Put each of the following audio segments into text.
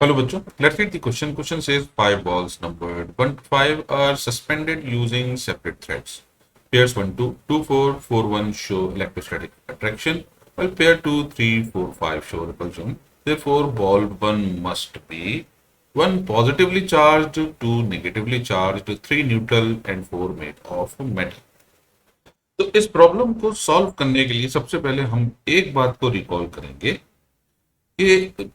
Hello, bachcho. Let's read the question. Question says five balls numbered 1 to 5 are suspended using separate threads. Pairs 1, 2, 2, 4, 4, 1 show electrostatic attraction, while pair 2, 3, 4, 5 show repulsion. Therefore, ball 1 must be 1 positively charged, 2 negatively charged, 3 neutral, and 4 made of metal. तो इस problem को solve करने के लिए सबसे पहले हम एक बात को रिकॉल करेंगे कि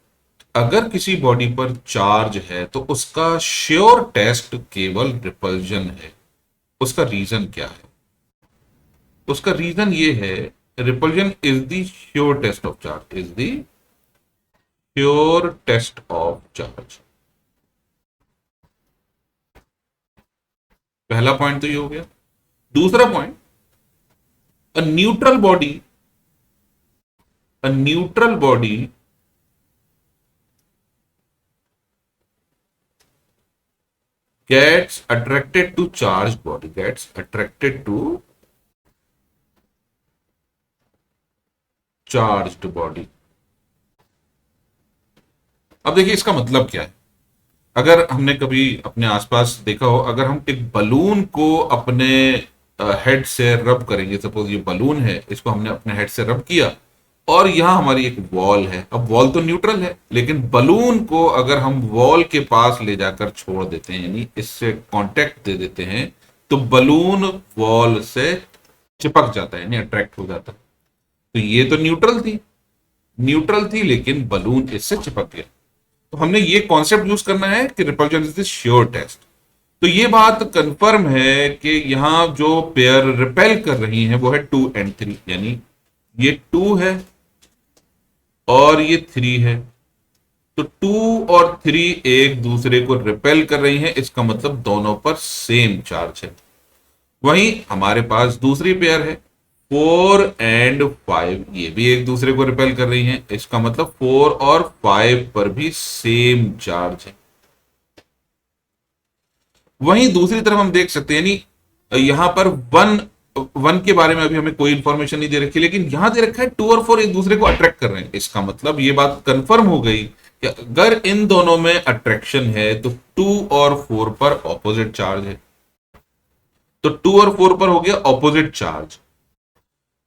अगर किसी बॉडी पर चार्ज है तो उसका श्योर टेस्ट केवल रिपल्जन है। उसका रीजन क्या है? उसका रीजन ये है, repulsion is the sure test of charge, is the sure test of charge. पहला पॉइंट तो ये हो गया। दूसरा point, a neutral body gets attracted to charged body, gets attracted to charged body। अब देखिए इसका मतलब क्या है। अगर हमने कभी अपने आसपास देखा हो, अगर हम एक बलून को अपने हेड से रब करेंगे, सपोज ये बलून है, इसको हमने अपने हेड से रब किया और यहां हमारी एक वॉल है। अब वॉल तो न्यूट्रल है, लेकिन बलून को अगर हम वॉल के पास ले जाकर छोड़ देते हैं, यानी इससे कांटेक्ट दे देते हैं, तो बलून वॉल से चिपक जाता है, यानी अट्रैक्ट हो जाता है। तो ये तो न्यूट्रल थी लेकिन बलून इससे चिपक गया। तो हमने ये कॉन्सेप्ट यूज करना है कि repulsion is the sure test. तो ये बात कंफर्म है कि यहां जो पेयर रिपेल कर रही हैं वो है 2 and 3, यानी ये 2 है और ये 3 है। तो 2 और 3 एक दूसरे को रिपेल कर रही हैं, इसका मतलब दोनों पर सेम चार्ज है। वहीं हमारे पास दूसरी पेयर है 4 and 5, ये भी एक दूसरे को रिपेल कर रही हैं, इसका मतलब 4 और 5 पर भी सेम चार्ज है। वहीं दूसरी तरफ हम देख सकते हैं, यानी यहां पर वन के बारे में अभी हमें कोई इंफॉर्मेशन नहीं दे रखी, लेकिन यहां दे रखा है 2 और 4 एक दूसरे को अट्रैक्ट कर रहे हैं। इसका मतलब ये बात कंफर्म हो गई कि अगर इन दोनों में अट्रैक्शन है तो 2 और 4 पर ऑपोजिट चार्ज है। तो 2 और 4 पर हो गया ऑपोजिट चार्ज,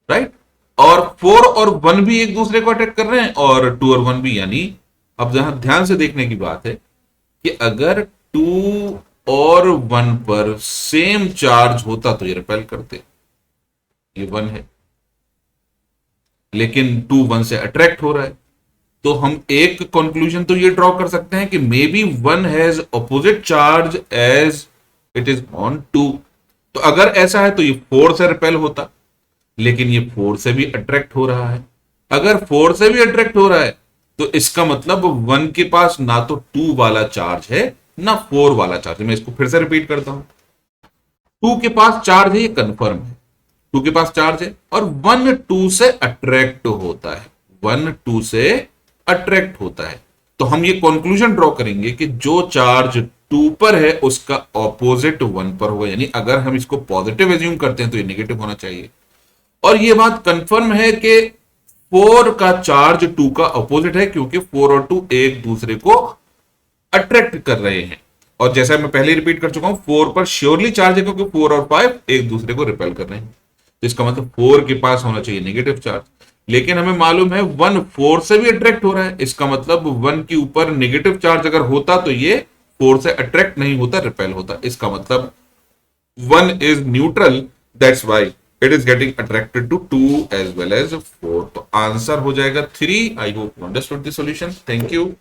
राइट। और 4 और 1 भी एक दूसरे को अट्रैक्ट कर रहे हैं और 2 और 1 भी, यानी अब जहां ध्यान से देखने की बात है कि अगर 2 और 1 पर सेम चार्ज होता तो ये रिपेल करते, ये 1 है, लेकिन 2 1 से अट्रैक्ट हो रहा है। तो हम एक कंक्लूजन तो ये ड्रॉ कर सकते हैं कि maybe 1 has opposite charge as it is on 2। तो अगर ऐसा है तो ये 4 से रिपेल होता, लेकिन ये 4 से भी अट्रैक्ट हो रहा है। अगर 4 से भी अट्रैक्ट हो रहा है तो इसका मतलब 1 के पास ना तो 2 वाला चार्ज है ना 4 वाला चार्ज है। मैं इसको फिर से रिपीट करता हूं, 2 के पास चार्ज है, ये कंफर्म है, 2 के पास चार्ज है और 1 2 से अट्रैक्ट होता है, 1 2 से अट्रैक्ट होता है। तो हम ये कंक्लूजन ड्रॉ करेंगे कि जो चार्ज 2 पर है उसका ऑपोजिट 1 पर होगा, यानी अगर हम इसको पॉजिटिव एज्यूम करते हैं तो ये नेगेटिव होना चाहिए। और ये बात कंफर्म है कि 4 का चार्ज 2 का ऑपोजिट है, क्योंकि 4 और 2 एक दूसरे को अट्रैक्ट कर रहे हैं। और जैसा मैं पहले रिपीट कर चुका हूं, 4 पर श्योरली चार्ज है क्योंकि 4 और 5 एक दूसरे को रिपेल कर रहे हैं। तो इसका मतलब 4 के पास होना चाहिए नेगेटिव चार्ज, लेकिन हमें मालूम है 1 4 से भी अट्रैक्ट हो रहा है। इसका मतलब 1 के ऊपर नेगेटिव चार्ज अगर होता तो ये 4 से अट्रैक्ट नहीं होता, रिपेल होता। इसका मतलब 1 is neutral, that's why it is getting attracted to 2 as well as 4। तो आंसर हो जाएगा 3। I hope you understood the solution. Thank you.